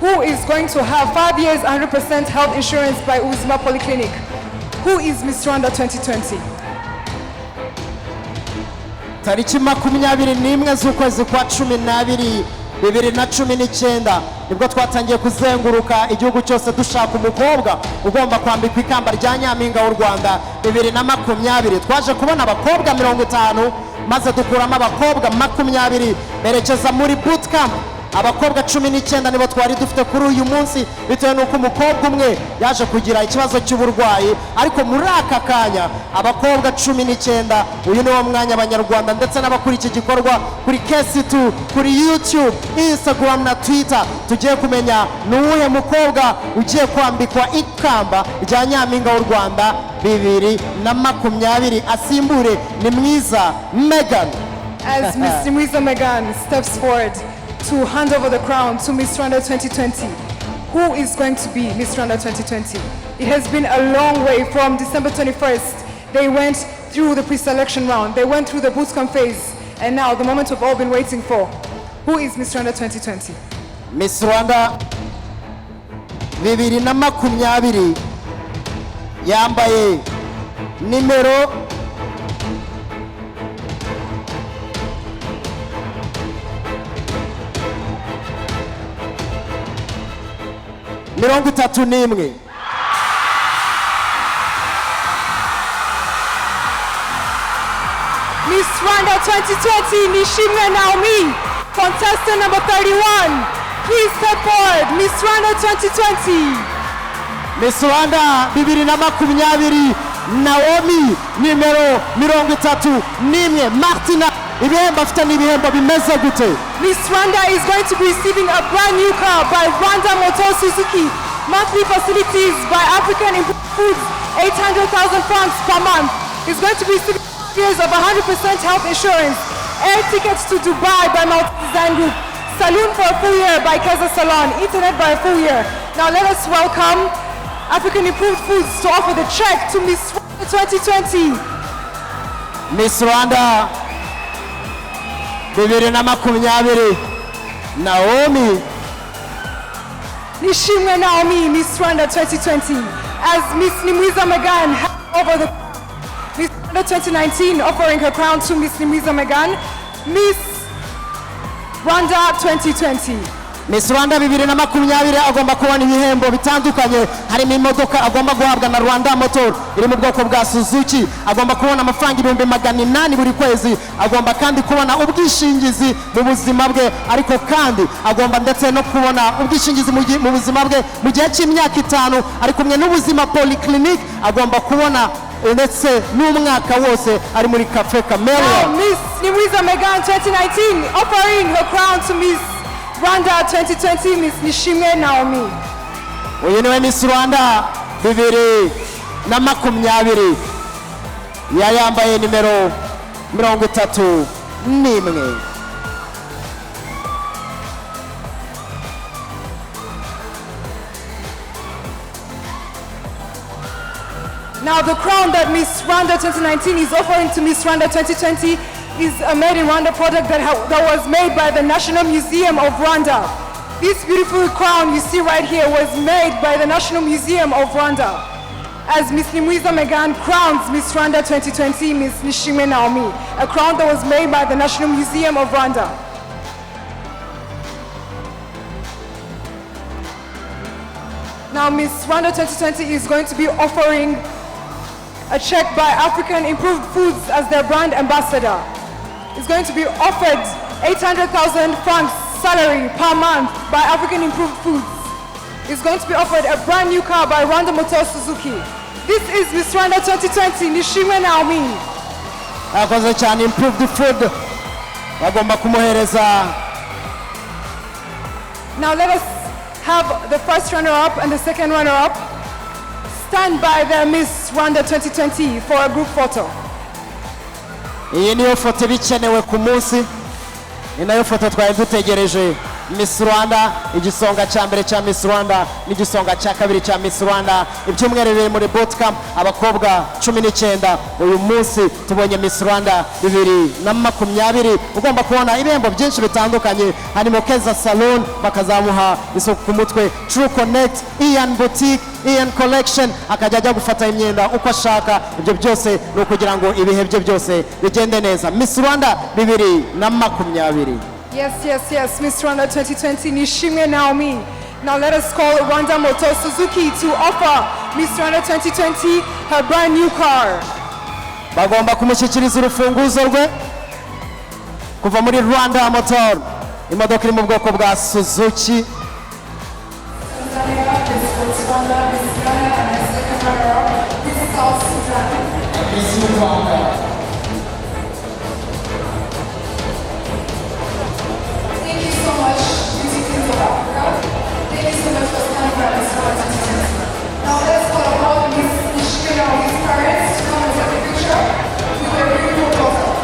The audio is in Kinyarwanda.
who is going to have 5 years 100% health insurance by Ubuzima Polyclinic? Who is Miss Rwanda 2020? Tariki 21 z'ukwezi kwa 12 2019 nibwo twatangiye kuzenguruka igihugu cyose dushaka umukobwa ugomba kwambikwa ikamba rya nyampinga w'u Rwanda 2020. Twaje kubona abakobwa 50 maze dukuramo abakobwa 20 berekeza muri bootcamp. Abakobwa 19 nibo twari dufite kuri uyu munsi bitewe nuko umukobwa umwe yaje kugira ikibazo cy'uburwayi, ariko muri aka kanya abakobwa 19 uyu niwo mwanya abanyarwanda ndetse n'abakuri iki gikorwa kuri KC2 kuri YouTube, Instagram na Twitter tugiye kumenya n'uwuhe mukobwa ugiye kwambikwa ikamba rya nyampinga w'u Rwanda 2020 asimbure Nimwiza Megan. As Miss Nimwiza Megan steps forward to hand over the crown to Miss Rwanda 2020. Who is going to be Miss Rwanda 2020? It has been a long way from December 21st. They went through the pre-selection round. They went through the bootcamp phase. And now the moment we've all been waiting for. Who is Miss Rwanda 2020? Miss Rwanda 2020 yambaye nimero 31. Miss Rwanda 2020, Nishimwe Naomie, contestant number 31. Please step forward, Miss Rwanda 2020. Miss Rwanda 2020, Naomie, nimero 31, Martina. Miss Rwanda is going to be receiving a brand new car by Rwanda Motor Suzuki. Monthly facilities by African Foods, 800,000 francs per month. Is going to be receiving years of 100% health insurance. Air tickets to Dubai by Multi-Design Group. Saloon for a full year by Kaza Salon. Internet by a full year. Now let us welcome African Improved Foods to offer the check to Miss Rwanda 2020. Miss Rwanda 2020, Naomie. Nishimwe Naomie, Miss Rwanda 2020. As Miss Nimwiza Megan over the Miss Rwanda 2019, offering her crown to Miss Nimwiza Megan, Miss Rwanda 2020. Miss Rwanda 2020 agomba kubona ibihembo bitandukanye, harimo imodoka agomba guhabwa na Rwanda Motor iri mu bwoko bwa Suzuki, agomba kubona amafaranga 800 buri kwezi, agomba kandi kubona ubwishingizi mu buzima bwe, ariko kandi agomba ndetse no kubona ubwishingizi mu buzima bwe mu gihe cy'imyaka 5, ari kumwe n'Ubuzima Polyclinic, agomba kubona ndetse n'umwaka wose ari muri Cafe Camellia. Miss Nimwiza Megan 2019 offering her crown to Miss Rwanda 2020, Miss Nishimwe Naomie. Uyu niwe Miss Rwanda 2020 yayambaye nimero 31. Now the crown that Miss Rwanda 2019 is offering to Miss Rwanda 2020 is a made in Rwanda product that was made by the National Museum of Rwanda. This beautiful crown you see right here was made by the National Museum of Rwanda. As Miss Nimwiza Megan crowns Miss Rwanda 2020, Miss Nishimwe Naomie, a crown that was made by the National Museum of Rwanda. Now Miss Rwanda 2020 is going to be offering a check by African Improved Foods as their brand ambassador. Is going to be offered 800,000 francs salary per month by African Improved Foods. Is going to be offered a brand new car by Rwanda Motor Suzuki. This is Miss Rwanda 2020, Nishimwe Naomie. Akoze cyane Improved Food bagomba kumuhereza. Now let us have the first runner-up and the second runner-up stand by their Miss Rwanda 2020 for a group photo. Iyi niyo foto bikenewe ku munsi, ni nayo foto twari dutegereje. Miss Rwanda, igisonga cya mbere cya Miss Rwanda n'igisonga cya kabiri cya Miss Rwanda. Ibyumweru bibiri muri bootcamp, abakobwa 19. Uyu munsi tubonye Miss Rwanda 2020. Ugomba kubona ibihembo byinshi bitandukanye, harimo Keza Salon bakazamuha isuku ku mutwe, True Connect, Ian Boutique, Ian Collection akajya ajya gufata imyenda uko ashaka. Ibyo byose ni ukugira ngo ibihe bye byose bigende neza. Miss Rwanda 2020. Yes, Miss Rwanda 2020, Nishimwe Naomie. Now let us call Rwanda Motor Suzuki to offer Miss Rwanda 2020 her brand new car. Bagomba kumushyikiriza urufunguzo rwe kuva muri Rwanda Motor. Imodoka iri mu bwoko bwa Suzuki. Now let's call upon Miss Nishimwe Naomie's parents to come and take a picture with their beautiful daughter.